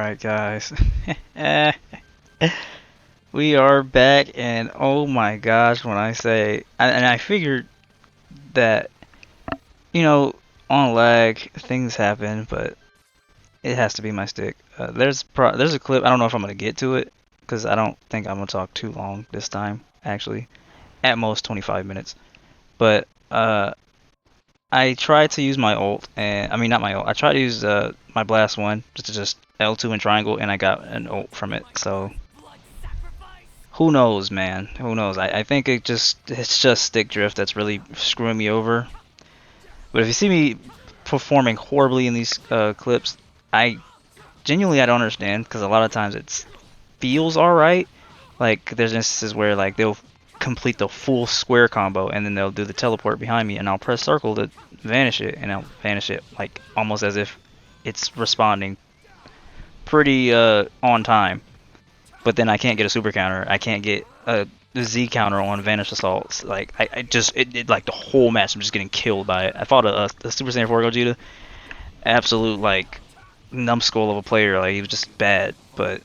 Alright, guys. We are back, and oh my gosh, when I say. And I figured that, on lag, things happen, but it has to be my stick. There's a clip, I don't know if I'm going to get to it, because I don't think I'm going to talk too long this time, actually. At most 25 minutes. But, I tried to use my ult, and I mean not my ult. I tried to use my blast one just L2 and triangle, and I got an ult from it. So who knows, man? Who knows? I think it's just stick drift that's really screwing me over. But if you see me performing horribly in these clips, I genuinely I don't understand because a lot of times it feels alright. Like there's instances where like they'll complete the full square combo and then they'll do the teleport behind me and I'll press circle to vanish it and I'll vanish it like almost as if it's responding pretty on time. But then I can't get a super counter. I can't get a Z counter on vanish assaults. Like I just it like the whole match I'm just getting killed by it. I fought a Super Saiyan 4 Gogeta, absolute like numbskull of a player. Like he was just bad, but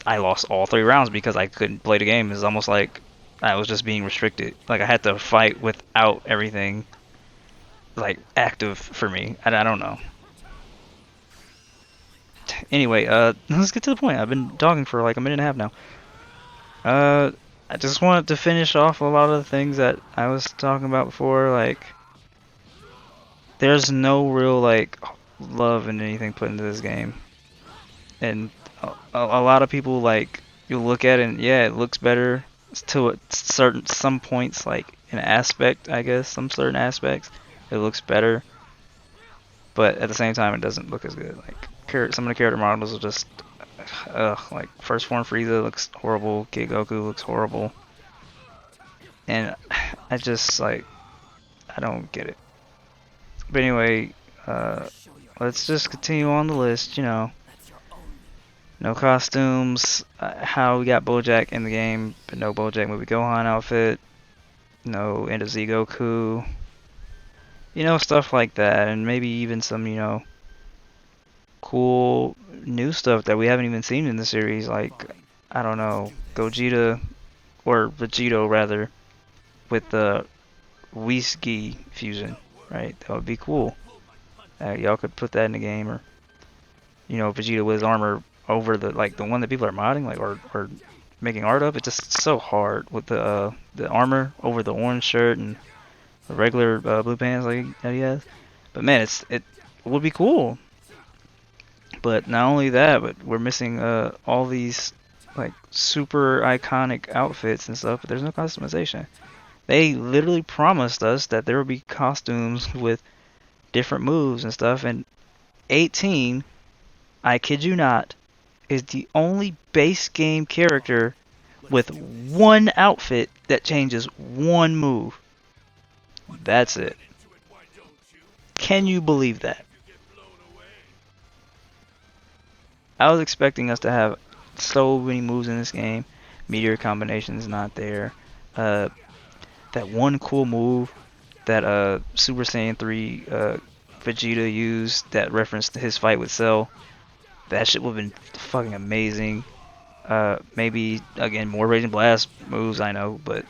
I lost all 3 rounds because I couldn't play the game. It's almost like I was just being restricted. Like I had to fight without everything like active for me. I don't know. Anyway, let's get to the point. I've been talking for like a minute and a half now. I just wanted to finish off a lot of the things that I was talking about before. Like, there's no real like love in anything put into this game, and a lot of people like you look at it and yeah, it looks better to some points, like an aspect, I guess, some certain aspects, it looks better, but at the same time, it doesn't look as good. Like some of the character models are just, like first form Frieza looks horrible, Kid Goku looks horrible, and I just like I don't get it. But anyway, let's just continue on the list. No costumes. How we got BoJack in the game, but no BoJack Movie Gohan outfit. No End of Z Goku. Stuff like that, and maybe even some, cool new stuff that we haven't even seen in the series. Like, I don't know, Gogeta or Vegito rather, with the Whiskey fusion, right? That would be cool. Y'all could put that in the game, or Vegeta with his armor over the one that people are modding, like or making art of. It's just so hard with the armor over the orange shirt and the regular blue pants like that he has. But man, it would be cool. But not only that, but we're missing all these like super iconic outfits and stuff. But there's no customization. They literally promised us that there would be costumes with different moves and stuff. And 18, I kid you not, is the only base game character with one outfit that changes one move. That's it. Can you believe that? I was expecting us to have so many moves in this game. Meteor combination is not there. That one cool move that Super Saiyan 3 Vegeta used that referenced his fight with Cell. That shit would have been fucking amazing. Maybe again more Raging Blast moves, I know, but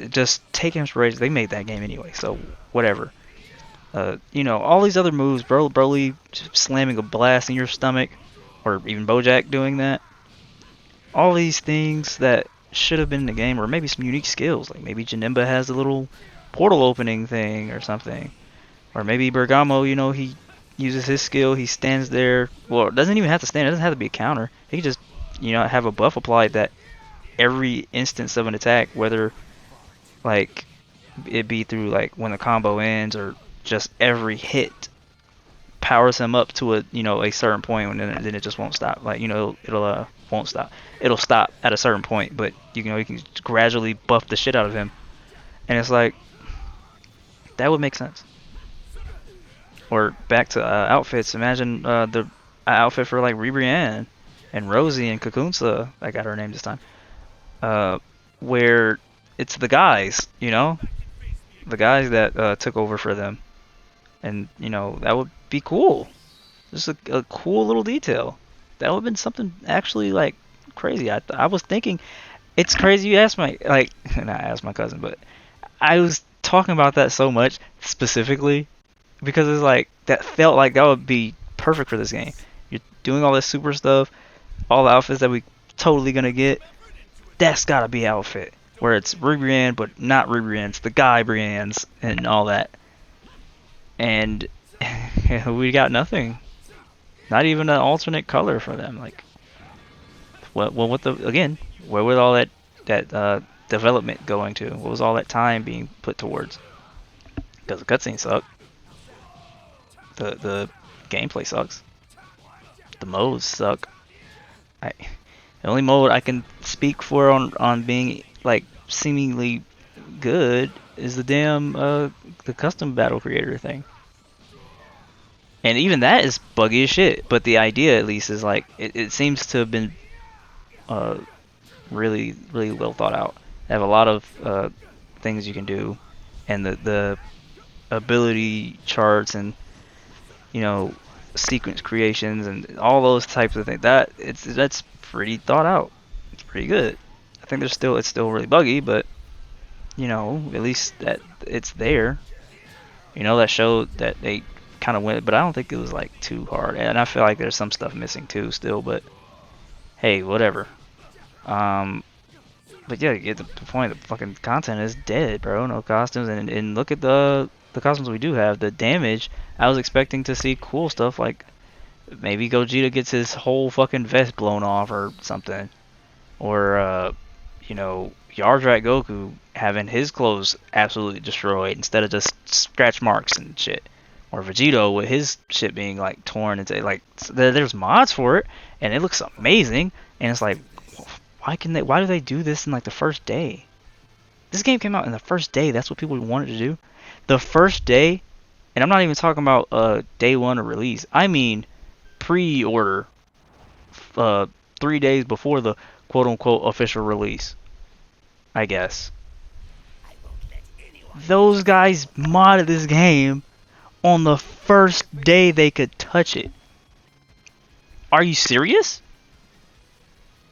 just take inspiration. They made that game anyway, so whatever. All these other moves, Broly slamming a blast in your stomach, or even BoJack doing that. All these things that should have been in the game, or maybe some unique skills, like maybe Janemba has a little portal opening thing or something, or maybe Bergamo, he uses his skill, he stands there. Well, it doesn't even have to stand. It doesn't have to be a counter. He can just, have a buff applied that every instance of an attack, whether like it be through like when the combo ends or just every hit, powers him up to a certain point, and then it just won't stop. Like it'll won't stop. It'll stop at a certain point, but you can gradually buff the shit out of him, and it's like that would make sense. Or back to outfits. Imagine the outfit for like Ribrianne and Rosie and Kakunsa. I got her name this time. Where it's the guys, the guys that took over for them, and that would be cool. Just a cool little detail. that would have been something actually like crazy. I was thinking it's crazy you asked my like not asked my cousin, but I was talking about that so much specifically because it's like that felt like that would be perfect for this game. You're doing all this super stuff, all the outfits that we totally gonna get. That's gotta be outfit where it's Ribrianne but not Ribrianne, it's the guy Brienne's and all that. And we got nothing. Not even an alternate color for them. Like, well, what the again? Where was all that development going to? What was all that time being put towards? Because the cutscene sucked. The gameplay sucks. The modes suck. The only mode I can speak for on being like seemingly good is the damn the custom battle creator thing. And even that is buggy as shit. But the idea at least is like it seems to have been uh, really well thought out. They have a lot of things you can do, and the ability charts and sequence creations and all those types of things. That's pretty thought out. It's pretty good. I think it's still really buggy, but at least that it's there. That showed that they kind of went, but I don't think it was like too hard. And I feel like there's some stuff missing too still, but hey, whatever. Um, but yeah, get the point. The fucking content is dead, bro. No costumes, and look at the costumes we do have. The damage. I was expecting to see cool stuff like maybe Gogeta gets his whole fucking vest blown off or something, or Yardrat Goku having his clothes absolutely destroyed instead of just scratch marks and shit, or Vegito with his shit being like torn into like there's mods for it and it looks amazing, and it's like why do they do this in like the first day? This game came out in the first day. That's what people wanted to do. The first day, and I'm not even talking about day one of release. I mean pre-order, uh, 3 days before the quote-unquote official release, I guess. Those guys modded this game on the first day they could touch it. Are you serious?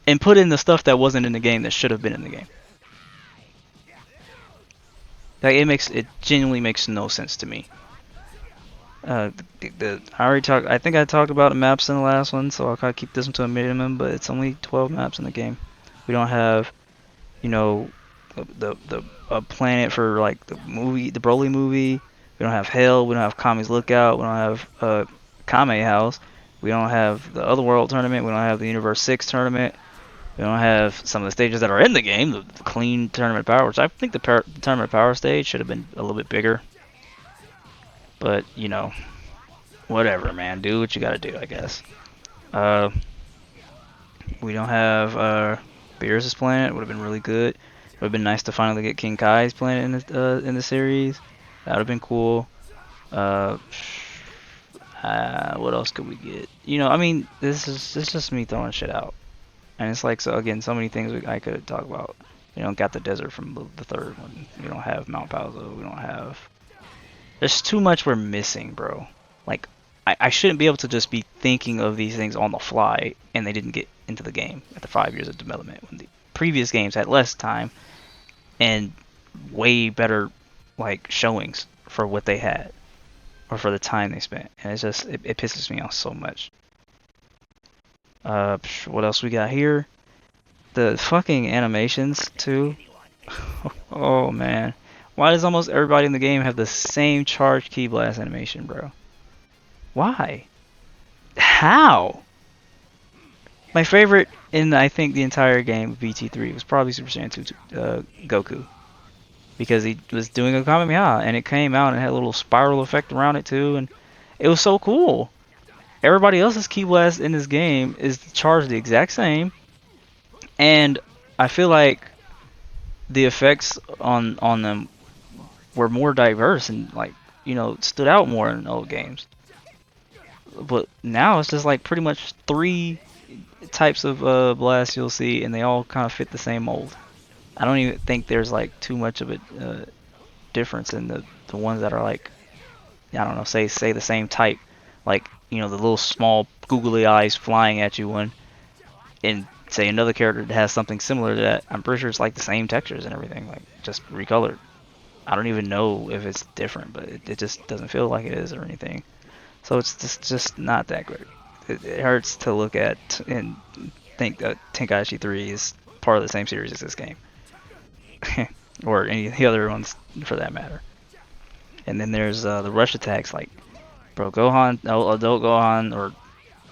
And put in the stuff that wasn't in the game that should have been in the game. Like it genuinely makes no sense to me. I already talked. I think I talked about the maps in the last one, so I'll kind of keep this one to a minimum. But it's only 12 maps in the game. We don't have, you know, the a planet for like the movie, the Broly movie. We don't have Hell. We don't have Kami's Lookout. We don't have Kame House. We don't have the Otherworld tournament. We don't have the Universe 6 tournament. We don't have some of the stages that are in the game, the clean tournament power, which I think the tournament power stage should have been a little bit bigger. But, whatever, man. Do what you gotta do, I guess. Uh, we don't have Beerus' planet. Would have been really good. Would have been nice to finally get King Kai's planet in the series. That would have been cool. What else could we get? I mean, this is just me throwing shit out. And it's like, so again, so many things I could talk about. Got the desert from the third one. We don't have Mount Pausa. We don't have... There's too much we're missing, bro. Like, I shouldn't be able to just be thinking of these things on the fly, and they didn't get into the game after 5 years of development. When the previous games had less time and way better, like, showings for what they had. Or for the time they spent. And it's just, it pisses me off so much. What else we got here? The fucking animations too. Oh man, why does almost everybody in the game have the same charged key blast animation, bro? Why? How? My favorite in I think the entire game of Pt.2 was probably Super Saiyan 2 Goku, because he was doing a Kamehameha and it came out and had a little spiral effect around it too, and it was so cool. Everybody else's key blast in this game is charged the exact same, and I feel like the effects on them were more diverse and like stood out more in old games. But now it's just like pretty much 3 types of blasts you'll see, and they all kind of fit the same mold. I don't even think there's like too much of a difference in the ones that are like, I don't know, say the same type, like the little small googly eyes flying at you one, and say another character that has something similar to that, I'm pretty sure it's like the same textures and everything, like just recolored. I don't even know if it's different, but it just doesn't feel like it is or anything. So it's just not that great. It hurts to look at and think that Tenkaichi 3 is part of the same series as this game, or any of the other ones for that matter. And then there's the rush attacks, like bro, Gohan, Adult Gohan, or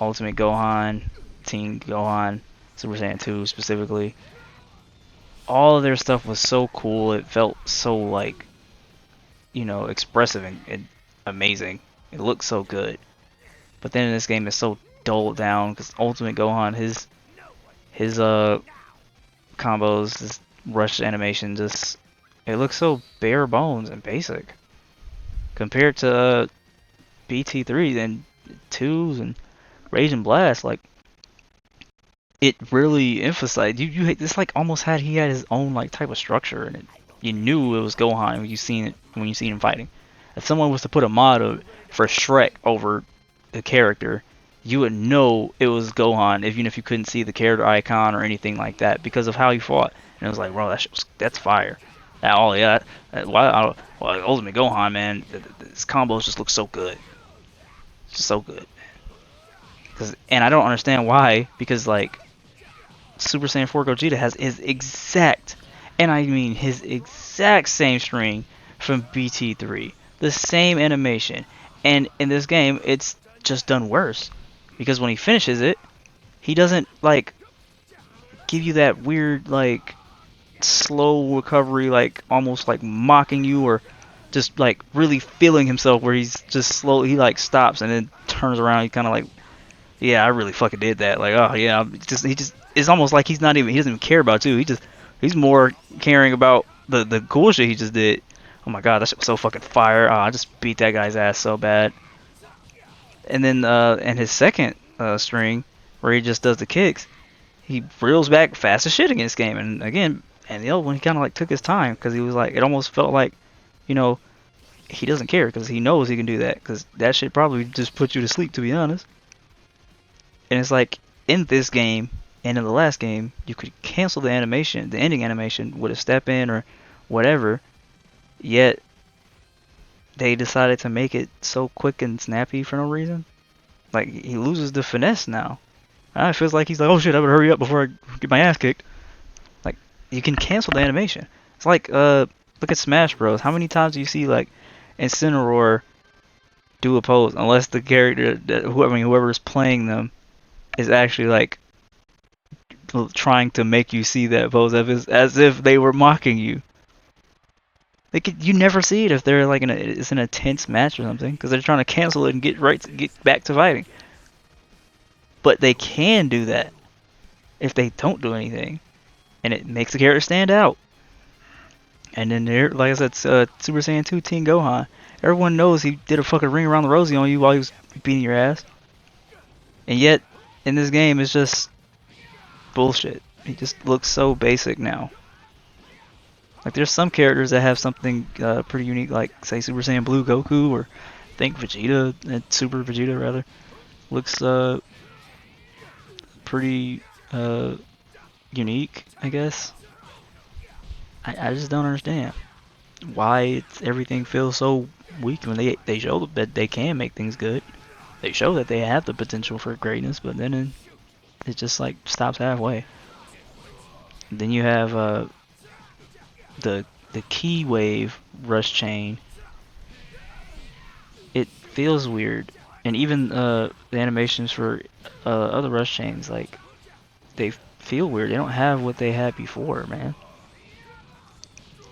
Ultimate Gohan, Teen Gohan, Super Saiyan 2 specifically. All of their stuff was so cool. It felt so like, expressive and amazing. It looked so good. But then in this game, it's so dulled down because Ultimate Gohan, his combos, his rush animation, just it looks so bare bones and basic compared to Pt.3 and 2s and Rage and Blast. Like it really emphasized you it's like almost he had his own like type of structure, and you knew it was Gohan when you seen him fighting. If someone was to put a mod for Shrek over the character, you would know it was Gohan, even if you couldn't see the character icon or anything like that, because of how he fought. And it was like, bro, that's fire. Oh yeah, Ultimate Gohan, man, his combos just look so good, just so good. And I don't understand why, because like Super Saiyan 4 Gogeta has his exact, and I mean his exact same string from BT3. The same animation. And in this game, it's just done worse. Because when he finishes it, he doesn't, like, give you that weird, like, slow recovery, like, almost, like, mocking you or just, like, really feeling himself where he's just slowly, he, like, stops and then turns around. He kind of, like, yeah, I really fucking did that. Like, oh yeah, it's almost like he doesn't even care about you. He's more caring about the cool shit he just did. Oh my god, that shit was so fucking fire. Oh, I just beat that guy's ass so bad. And then and his second string where he just does the kicks, he reels back fast as shit against game. And again, and the other one he kind of like took his time because he was like, it almost felt like, you know, he doesn't care because he knows he can do that, because that shit probably just put you to sleep, to be honest. And it's like, in this game and in the last game, you could cancel the animation, the ending animation, with a step in or whatever, yet they decided to make it so quick and snappy for no reason. Like, he loses the finesse now. It feels like he's like, oh shit, I better hurry up before I get my ass kicked. Like, you can cancel the animation. It's like, look at Smash Bros. How many times do you see, like, Incineroar do a pose, unless the character, whoever's playing them, is actually like trying to make you see that pose as if they were mocking you. You never see it if they're like it's an intense match or something, because they're trying to cancel it and get back to fighting. But they can do that if they don't do anything, and it makes the character stand out. And then there, like I said, Super Saiyan 2 Teen Gohan. Everyone knows he did a fucking ring around the rosy on you while he was beating your ass. And yet, in this game, it's just bullshit. He just looks so basic now. Like, there's some characters that have something pretty unique, like, say, Super Saiyan Blue Goku, or I think Vegeta, Super Vegeta, rather. Looks pretty unique, I guess. I just don't understand why everything feels so weak when they show that they can make things good. They show that they have the potential for greatness, but then it just like stops halfway. And then you have the key wave rush chain. It feels weird, and even the animations for other rush chains, like, they feel weird. They don't have what they had before, man.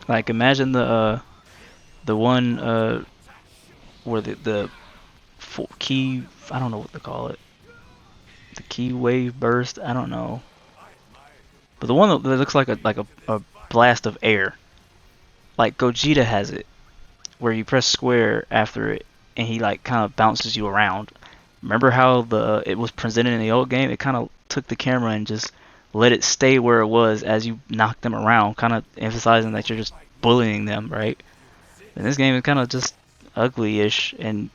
Like, imagine the one where the key, I don't know what to call it. The key wave burst, I don't know. But the one that looks like a blast of air. Like Gogeta has it, where you press square after it and he like kind of bounces you around. Remember how it was presented in the old game? It kind of took the camera and just let it stay where it was as you knocked them around, kind of emphasizing that you're just bullying them, right? In this game, it's kind of just ugly-ish, and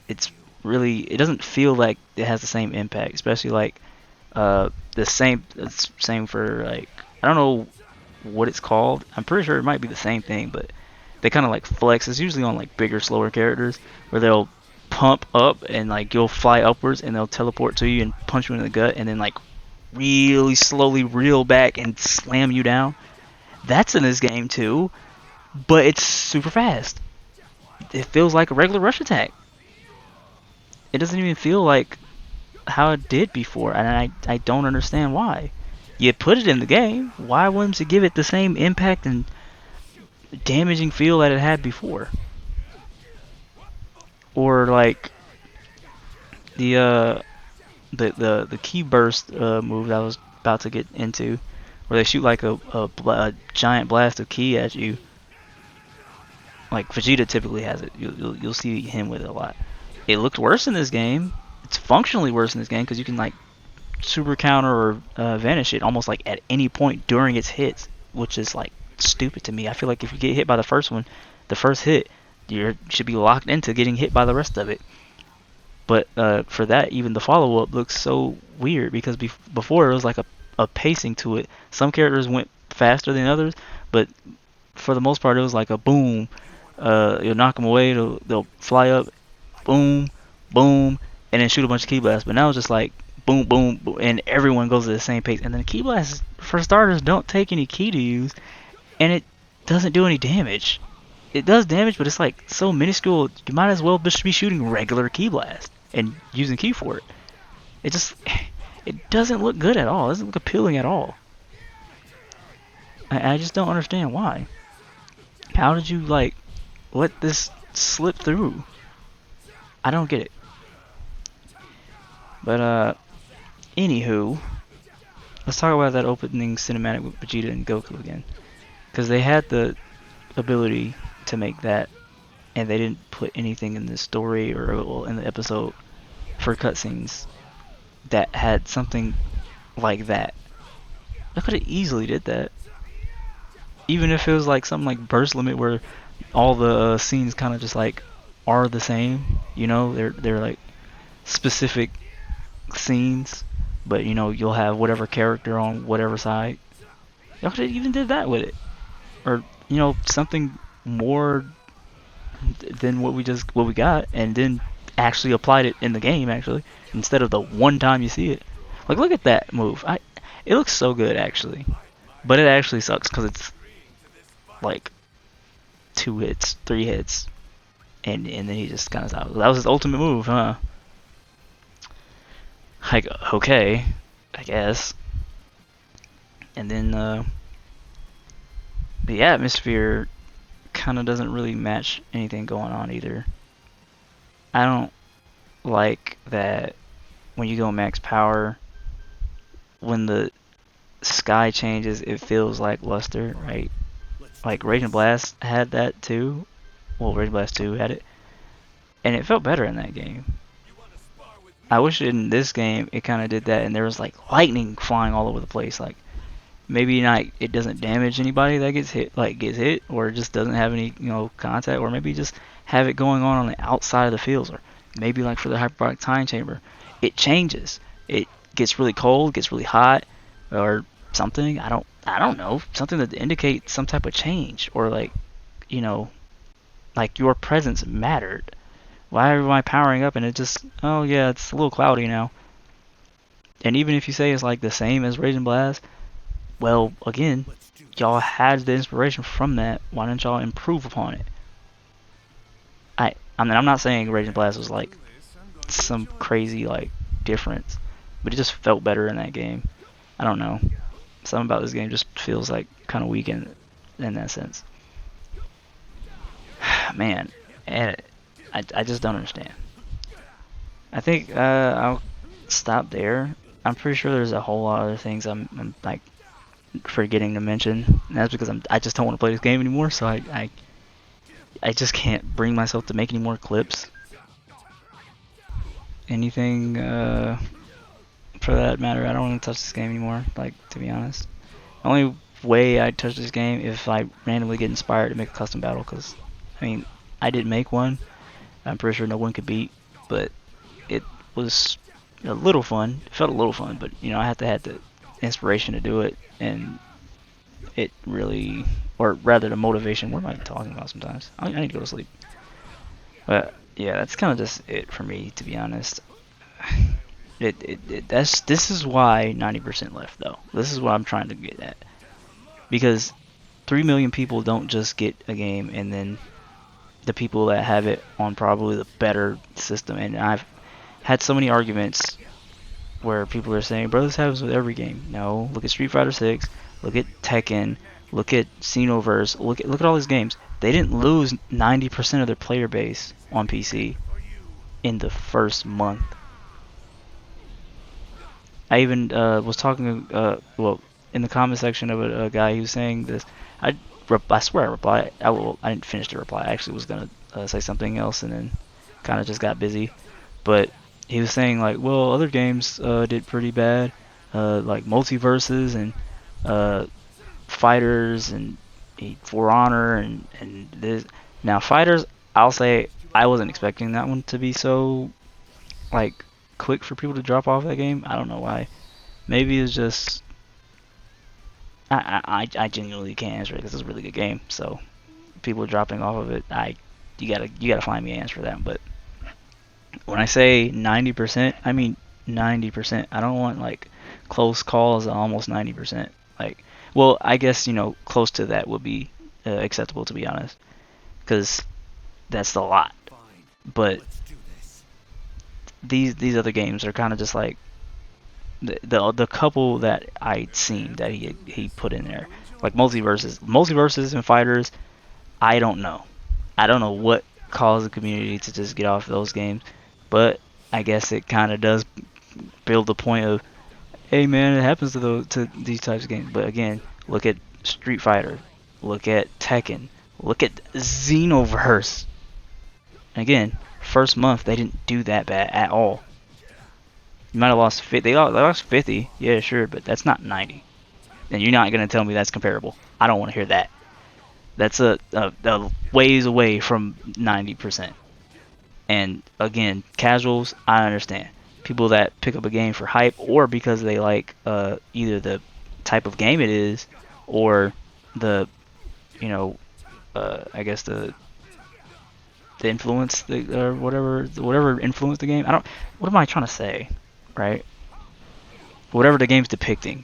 it's really, it doesn't feel like it has the same impact, especially like the same it's same for like I don't know what it's called. I'm pretty sure it might be the same thing, but they kind of like flex. It's usually on like bigger, slower characters where they'll pump up and like you'll fly upwards and they'll teleport to you and punch you in the gut and then like really slowly reel back and slam you down. That's in this game too, but it's super fast. It feels like a regular rush attack. It doesn't even feel like how it did before, and I don't understand why. You put it in the game, why wouldn't you give it the same impact and damaging feel that it had before? Or like the the key burst move that I was about to get into, where they shoot like a giant blast of key at you. Like Vegeta typically has it. You'll see him with it a lot. It looked worse in this game. It's functionally worse in this game because you can like super counter or vanish it almost like at any point during its hits, which is like stupid to me. I feel like if you get hit by the first one, the first hit, you should be locked into getting hit by the rest of it. But for that, even the follow up looks so weird because before it was like a pacing to it. Some characters went faster than others, but for the most part, it was like a boom. You'll knock them away, they'll fly up, boom, boom, and then shoot a bunch of key blasts. But now it's just like boom, boom, boom, and everyone goes at the same pace. And then key blasts, for starters, don't take any key to use, and it doesn't do any damage. It does damage, but it's like so minuscule. You might as well just be shooting regular key blast and using key for it. It just, it doesn't look good at all. It doesn't look appealing at all. I just don't understand why. How did you like let this slip through? I don't get it. But anywho, let's talk about that opening cinematic with Vegeta and Goku again, because they had the ability to make that, and they didn't put anything in the story or well, in the episode for cutscenes that had something like that. I could have easily did that, even if it was like something like Burst Limit, where all the scenes kind of just like are the same. You know, they're like specific scenes, but you know you'll have whatever character on whatever side. Y'all could have even did that with it, or you know something more than what we got, and then actually applied it in the game actually instead of the one time you see it. Like look at that move. It looks so good actually, but it actually sucks because it's like 2 hits, 3 hits, and then he just kind of out. That was his ultimate move, huh? Like okay, I guess. And then the atmosphere kind of doesn't really match anything going on either. I don't like that when you go max power, when the sky changes, it feels like luster, right? Like Raging Blast had that too. Well, Raging Blast 2 had it, and it felt better in that game. I wish in this game it kind of did that, and there was like lightning flying all over the place. Like maybe not, it doesn't damage anybody that gets hit, or just doesn't have any contact, or maybe just have it going on the outside of the fields, or maybe like for the hyperbolic time chamber, it changes. It gets really cold, gets really hot, or something. I don't know, something that indicates some type of change, or like like your presence mattered. Why am I powering up and it just, oh yeah, it's a little cloudy now. And even if you say it's like the same as Raging Blast, well, again, y'all had the inspiration from that. Why didn't y'all improve upon it? I mean, I'm not saying Raging Blast was like some crazy like difference, but it just felt better in that game. I don't know. Something about this game just feels like kind of weak in that sense. Man, I just don't understand. I think I'll stop there. I'm pretty sure there's a whole lot of other things I'm like forgetting to mention. And that's because I just don't want to play this game anymore. So I just can't bring myself to make any more clips. Anything for that matter. I don't want to touch this game anymore. Like, to be honest, the only way I'd touch this game if I randomly get inspired to make a custom battle. Because I mean, I didn't make one. I'm pretty sure no one could beat, but was a little fun. It felt a little fun, but I had the inspiration to do it, and it really, or rather the motivation. What am I talking about sometimes? I need to go to sleep. But yeah, that's kind of just it for me, to be honest. This is why 90% left though. This is what I'm trying to get at, because 3 million people don't just get a game, and then the people that have it on probably the better system. And I've had so many arguments where people are saying, bro, this happens with every game. No, look at Street Fighter 6, look at Tekken, look at Xenoverse, look at all these games. They didn't lose 90% of their player base on PC in the first month. I even was talking, well, in the comment section of a guy who was saying this. I swear I replied. I didn't finish the reply. I actually was gonna say something else and then kind of just got busy. But he was saying like, well, other games did pretty bad, like multiverses and uh, fighters and For Honor and this. Now fighters, I'll say I wasn't expecting that one to be so like quick for people to drop off that game. I don't know why. Maybe it's just I genuinely can't answer it because it's a really good game. So people dropping off of it, you gotta find me an answer for that. But when I say 90%, I mean 90%. I don't want like close calls at almost 90%. Like, well, I guess close to that would be acceptable, to be honest, because that's a lot. But these other games are kind of just like the couple that I'd seen that he put in there, like multiverses and fighters. I don't know. I don't know what caused the community to just get off those games, but I guess it kind of does build the point of, hey man, it happens to these types of games. But again, look at Street Fighter, look at Tekken, look at Xenoverse. Again, first month they didn't do that bad at all. You might have lost 50. They lost 50. Yeah, sure, but that's not 90. And you're not gonna tell me that's comparable. I don't want to hear that. That's a ways away from 90%. And again, casuals, I understand. People that pick up a game for hype or because they like either the type of game it is or the I guess the influence or whatever influenced the game. I don't. What am I trying to say? Right? Whatever the game's depicting,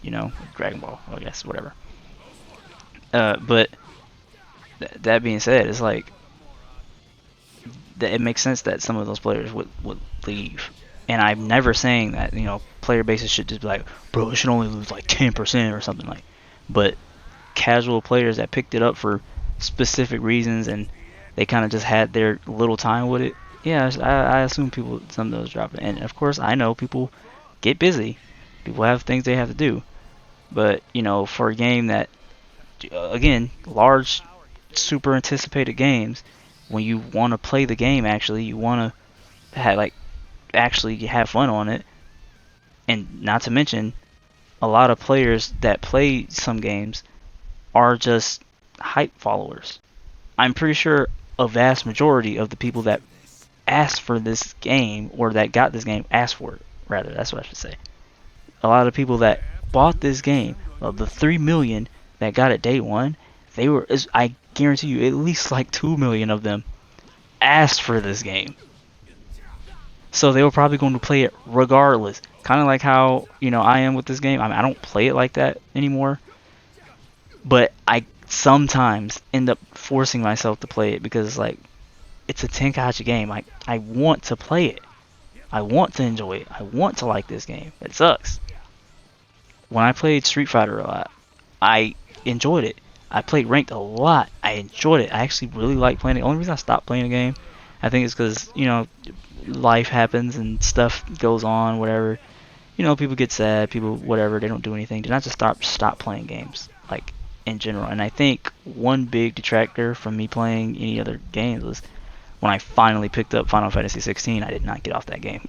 Dragon Ball, I guess, whatever. But that being said, it's like it makes sense that some of those players would leave. And I'm never saying that player bases should just be like, bro, it should only lose like 10% or something like. But casual players that picked it up for specific reasons and they kind of just had their little time with it. Yeah, I assume some of those drop it. And of course, I know people get busy. People have things they have to do. But for a game that, again, large, super anticipated games, when you want to play the game, actually, you want to actually have fun on it. And not to mention, a lot of players that play some games are just hype followers. I'm pretty sure a vast majority of the people that asked for this game or that got this game asked for it. Rather, that's what I should say. A lot of people that bought this game, of the 3 million that got it day one, I guarantee you, at least like 2 million of them asked for this game. So they were probably going to play it regardless. Kind of like how I am with this game. I don't play it like that anymore, but I sometimes end up forcing myself to play it because it's a Tenkaichi game. I want to play it. I want to enjoy it. I want to like this game. It sucks. When I played Street Fighter a lot, I enjoyed it. I played ranked a lot. I enjoyed it. I actually really like playing it. The only reason I stopped playing the game, I think, is because life happens and stuff goes on, whatever. People get sad, people whatever, they don't do anything. Did not just stop playing games, like in general. And I think one big detractor from me playing any other games was when I finally picked up Final Fantasy 16. I did not get off that game.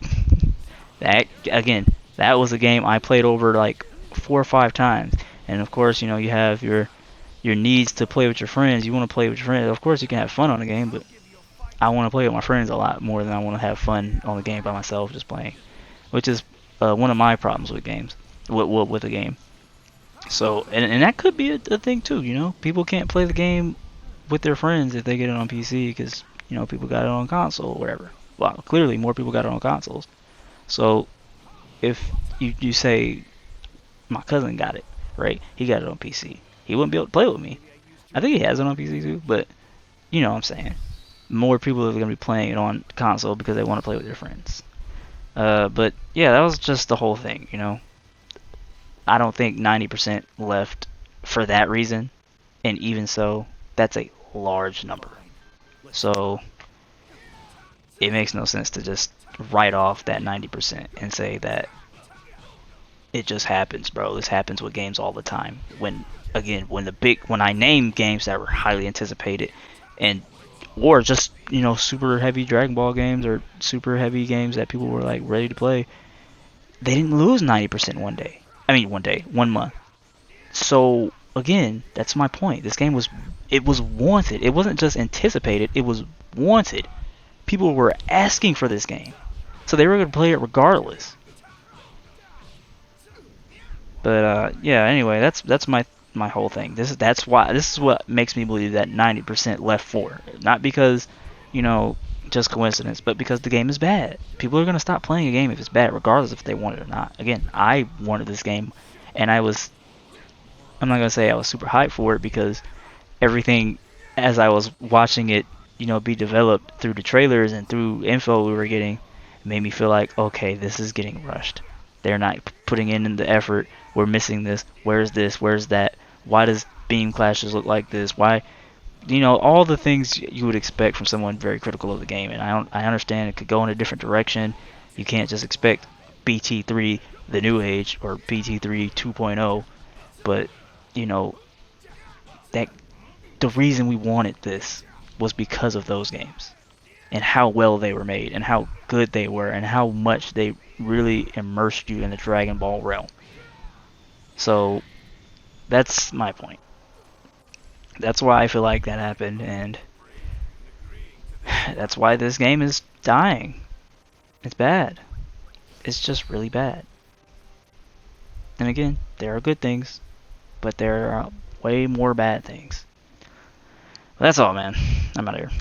That was a game I played over like 4 or 5 times. And of course, you have your needs to play with your friends. You want to play with your friends. Of course, you can have fun on the game, but I want to play with my friends a lot more than I want to have fun on the game by myself just playing. which is one of my problems with games, with a game. So, and that could be a thing too. People can't play the game with their friends if they get it on PC because people got it on console or whatever. Well, clearly more people got it on consoles. So if you say my cousin got it, right? He got it on PC. He wouldn't be able to play with me. I think he has it on PC too, but you know what I'm saying. More people are going to be playing it on console because they want to play with their friends. But yeah, that was just the whole thing. I don't think 90% left for that reason, and even so, that's a large number. So it makes no sense to just write off that 90% and say that it just happens, bro. This happens with games all the time. When I name games that were highly anticipated, and or just super heavy Dragon Ball games or super heavy games that people were like ready to play, they didn't lose 90% one day. I mean, one day, 1 month. So again, that's my point. This game was wanted. It wasn't just anticipated. It was wanted. People were asking for this game, so they were going to play it regardless. But yeah. Anyway, that's my whole thing. This is what makes me believe that 90% left for, not because, you know, just coincidence, but because the game is bad. People are gonna stop playing a game if it's bad, regardless if they want it or not. Again, I wanted this game, and I'm not gonna say I was super hyped for it because everything as I was watching it, be developed through the trailers and through info we were getting, made me feel like, okay, this is getting rushed. They're not putting in the effort. We're missing this. Where's this? Where's that? Why does beam clashes look like this? Why, all the things you would expect from someone very critical of the game. And I understand it could go in a different direction. You can't just expect BT3 the new age or BT3 2.0, but you know that the reason we wanted this was because of those games and how well they were made and how good they were and how much they really immersed you in the Dragon Ball realm. So that's my point. That's why I feel like that happened, and that's why this game is dying. It's bad. It's just really bad. And again, there are good things, but there are way more bad things. That's all, man. I'm out of here.